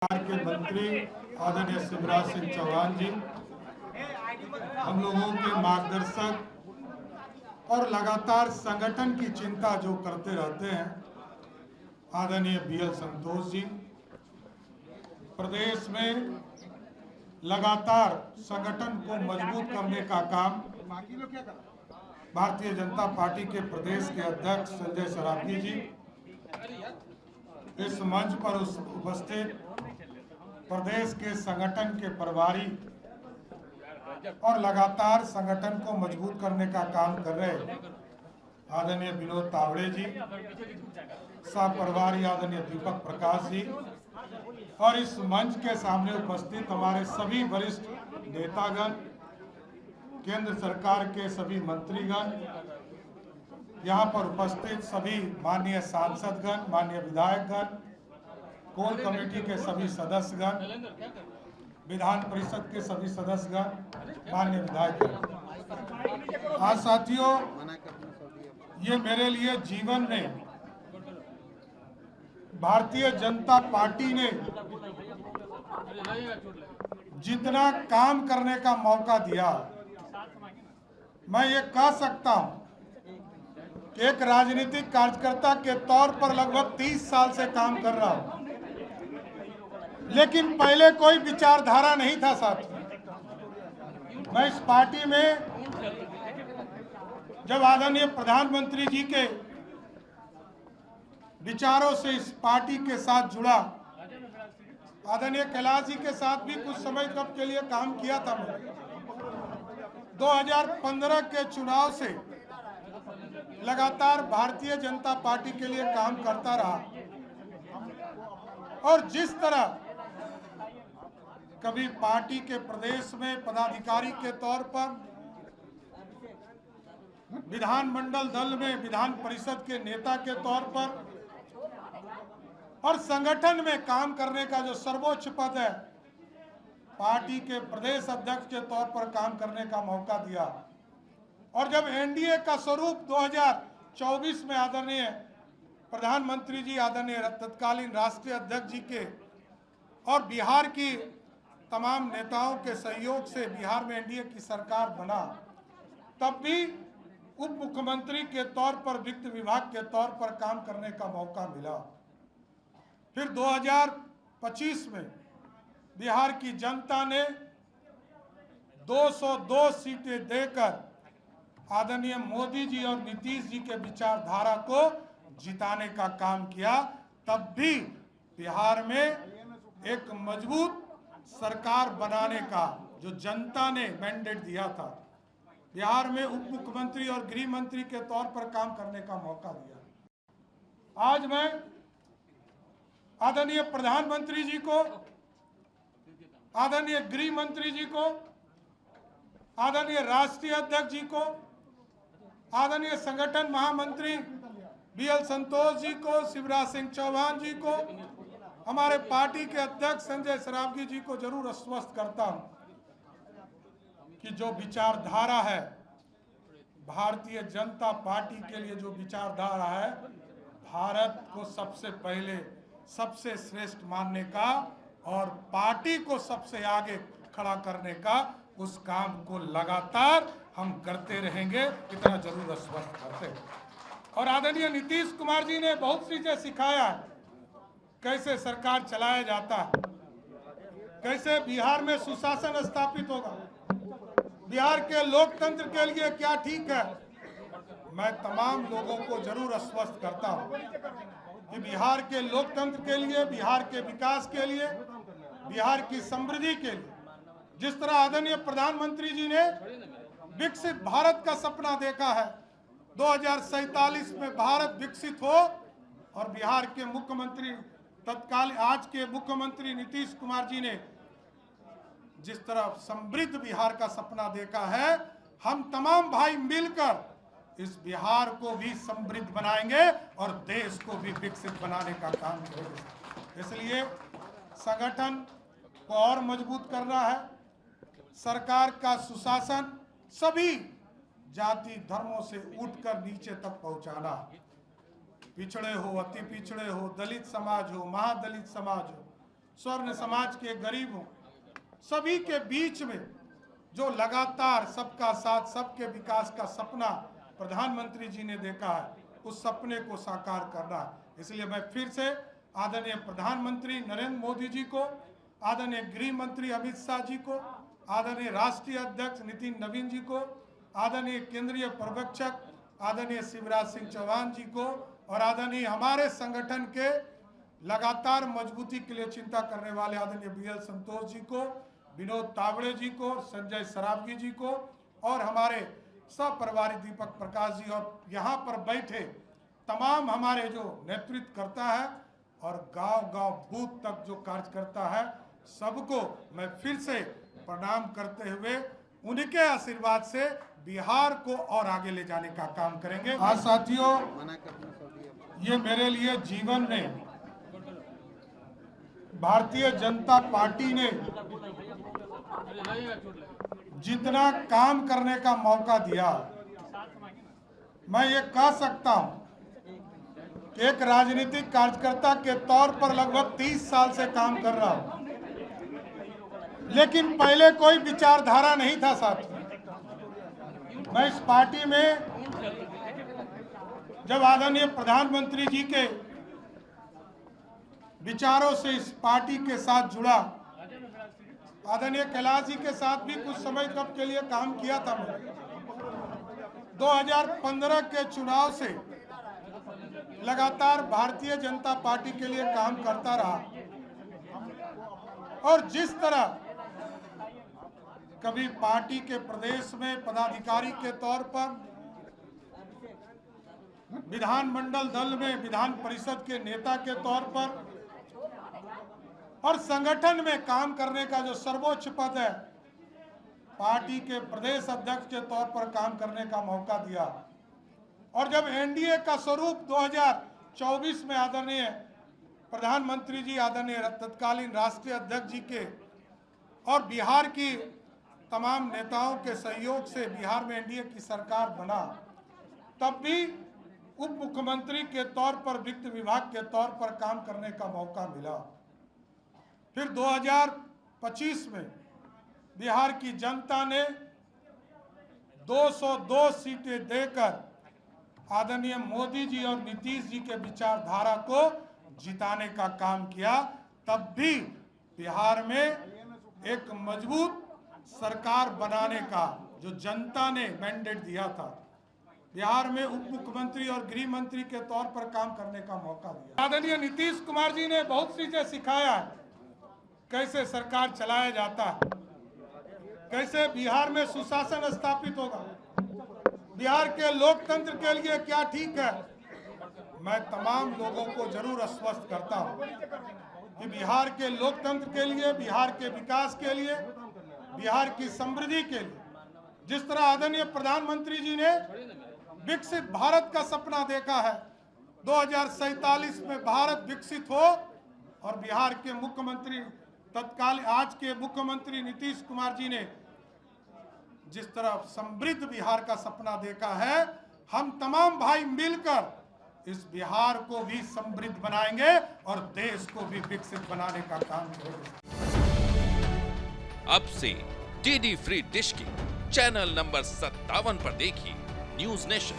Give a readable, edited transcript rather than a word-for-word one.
के मंत्री आदरणीय शिवराज सिंह चौहान जी, हम लोगों के मार्गदर्शक और लगातार संगठन की चिंता जो करते रहते हैं आदरणीय बीएल संतोष जी, प्रदेश में लगातार संगठन को मजबूत करने का काम भारतीय जनता पार्टी के प्रदेश के अध्यक्ष संजय सरावगी जी, इस मंच पर उपस्थित प्रदेश के संगठन के प्रभारी और लगातार संगठन को मजबूत करने का काम कर रहे आदरणीय विनोद तावड़े जी, सह प्रभारी आदरणीय दीपक प्रकाश जी और इस मंच के सामने उपस्थित हमारे सभी वरिष्ठ नेतागण, केंद्र सरकार के सभी मंत्रीगण, यहाँ पर उपस्थित सभी माननीय सांसदगण, माननीय विधायकगण, कोर कमेटी के सभी सदस्यगण, विधान परिषद के सभी सदस्यगण, माननीय विधायकगण। आज साथियों, ये मेरे लिए जीवन में भारतीय जनता पार्टी ने जितना काम करने का मौका दिया, मैं ये कह सकता हूं कि एक राजनीतिक कार्यकर्ता के तौर पर लगभग 30 साल से काम कर रहा हूं, लेकिन पहले कोई विचारधारा नहीं था साथियों। मैं इस पार्टी में जब आदरणीय प्रधानमंत्री जी के विचारों से इस पार्टी के साथ जुड़ा, आदरणीय कैलाश जी के साथ भी कुछ समय तक के लिए काम किया था। मैंने 2015 के चुनाव से लगातार भारतीय जनता पार्टी के लिए काम करता रहा और जिस तरह कभी पार्टी के प्रदेश में पदाधिकारी के तौर पर, विधानमंडल दल में विधान परिषद के नेता के तौर पर और संगठन में काम करने का जो सर्वोच्च पद है, पार्टी के प्रदेश अध्यक्ष के तौर पर काम करने का मौका दिया। और जब एनडीए का स्वरूप 2024 में आदरणीय प्रधानमंत्री जी, आदरणीय तत्कालीन राष्ट्रीय अध्यक्ष जी के और बिहार की तमाम नेताओं के सहयोग से बिहार में एनडीए की सरकार बना, तब भी उप मुख्यमंत्री के तौर पर वित्त विभाग के तौर पर काम करने का मौका मिला। फिर 2025 में बिहार की जनता ने 202 सीटें देकर आदरणीय मोदी जी और नीतीश जी के विचारधारा को जिताने का काम किया। तब भी बिहार में एक मजबूत सरकार बनाने का जो जनता ने मैंडेट दिया था, बिहार में उप मुख्यमंत्री और गृह मंत्री के तौर पर काम करने का मौका दिया। आज मैं आदरणीय प्रधानमंत्री जी को, आदरणीय गृह मंत्री जी को, आदरणीय राष्ट्रीय अध्यक्ष जी को, आदरणीय संगठन महामंत्री बीएल संतोष जी को, शिवराज सिंह चौहान जी को, हमारे पार्टी के अध्यक्ष संजय सरावगी जी को जरूर आश्वस्त करता हूं कि जो विचारधारा है भारतीय जनता पार्टी के लिए, जो विचारधारा है भारत को सबसे पहले सबसे श्रेष्ठ मानने का और पार्टी को सबसे आगे खड़ा करने का, उस काम को लगातार हम करते रहेंगे, इतना जरूर आश्वस्त करते हैं। और आदरणीय नीतीश कुमार जी ने बहुत चीजें सिखाया है, कैसे सरकार चलाया जाता है, कैसे बिहार में सुशासन स्थापित होगा, बिहार के लोकतंत्र के लिए क्या ठीक है। मैं तमाम लोगों को जरूर आश्वस्त करता हूं कि बिहार के लोकतंत्र के लिए, बिहार के विकास के लिए, बिहार की समृद्धि के लिए, जिस तरह आदरणीय प्रधानमंत्री जी ने विकसित भारत का सपना देखा है, 2047 में भारत विकसित हो, और बिहार के मुख्यमंत्री तत्काल आज के मुख्यमंत्री नीतीश कुमार जी ने जिस तरह समृद्ध बिहार का सपना देखा है, हम तमाम भाई मिलकर इस बिहार को भी समृद्ध बनाएंगे और देश को भी विकसित बनाने का काम करेंगे। इसलिए संगठन को और मजबूत करना है, सरकार का सुशासन सभी जाति धर्मों से उठकर नीचे तक पहुंचाना, पिछड़े हो, अति पिछड़े हो, दलित समाज हो, महादलित समाज हो, स्वर्ण समाज के गरीबों, सभी के बीच में जो लगातार सबका साथ सबके विकास का सपना प्रधानमंत्री जी ने देखा है, उस सपने को साकार करना है। इसलिए मैं फिर से आदरणीय प्रधानमंत्री नरेंद्र मोदी जी को, आदरणीय गृह मंत्री अमित शाह जी को, आदरणीय राष्ट्रीय अध्यक्ष नितिन नवीन जी को, आदरणीय केंद्रीय पर्यवेक्षक आदरणीय शिवराज सिंह चौहान जी को और आदरणीय हमारे संगठन के लगातार मजबूती के लिए चिंता करने वाले आदरणीय बीएल संतोष जी को, विनोद तावड़े जी को, संजय सरावगी जी को और हमारे सपरिवारी दीपक प्रकाश जी और यहाँ पर बैठे तमाम हमारे जो नेतृत्व करता है और गांव-गांव बूथ तक जो कार्य करता है, सबको मैं फिर से प्रणाम करते हुए उनके आशीर्वाद से बिहार को और आगे ले जाने का काम करेंगे। आज साथियों, ये मेरे लिए जीवन में भारतीय जनता पार्टी ने जितना काम करने का मौका दिया, मैं ये कह सकता हूं कि एक राजनीतिक कार्यकर्ता के तौर पर लगभग 30 साल से काम कर रहा हूं, लेकिन पहले कोई विचारधारा नहीं था साथियों। मैं इस पार्टी में जब आदरणीय प्रधानमंत्री जी के विचारों से इस पार्टी के साथ जुड़ा, आदरणीय कैलाश जी के साथ भी कुछ समय तक के लिए काम किया था। मैंने 2015 के चुनाव से लगातार भारतीय जनता पार्टी के लिए काम करता रहा और जिस तरह कभी पार्टी के प्रदेश में पदाधिकारी के तौर पर, विधानमंडल दल में विधान परिषद के नेता के तौर पर और संगठन में काम करने का जो सर्वोच्च पद है, पार्टी के प्रदेश अध्यक्ष के तौर पर काम करने का मौका दिया और जब एनडीए का स्वरूप 2024 में आदरणीय प्रधानमंत्री जी, आदरणीय तत्कालीन राष्ट्रीय अध्यक्ष जी के और बिहार की तमाम नेताओं के सहयोग से बिहार में एनडीए की सरकार बना, तब भी उप मुख्यमंत्री के तौर पर वित्त विभाग के तौर पर काम करने का मौका मिला। फिर 2025 में बिहार की जनता ने 202 सीटें देकर आदरणीय मोदी जी और नीतीश जी के विचारधारा को जिताने का काम किया। तब भी बिहार में एक मजबूत सरकार बनाने का जो जनता ने मैंडेट दिया था, बिहार में उप मुख्यमंत्री और गृह मंत्री के तौर पर काम करने का मौका दिया। आदरणीय नीतीश कुमार जी ने बहुत चीजें सिखाया है, कैसे सरकार चलाया जाता है, कैसे बिहार में सुशासन स्थापित होगा, बिहार के लोकतंत्र के लिए क्या ठीक है। मैं तमाम लोगों को जरूर आश्वस्त करता हूं कि बिहार के लोकतंत्र के लिए, बिहार के विकास के लिए, बिहार की समृद्धि के लिए, जिस तरह आदरणीय प्रधानमंत्री जी ने विकसित भारत का सपना देखा है, 2047 में भारत विकसित हो और बिहार के मुख्यमंत्री तत्कालीन आज के मुख्यमंत्री नीतीश कुमार जी ने जिस तरह समृद्ध बिहार का सपना देखा है, हम तमाम भाई मिलकर इस बिहार को भी समृद्ध बनाएंगे और देश को भी विकसित बनाने का काम करेंगे। अब से डीडी फ्री डिश की चैनल नंबर 57 पर देखिए न्यूज नेशन।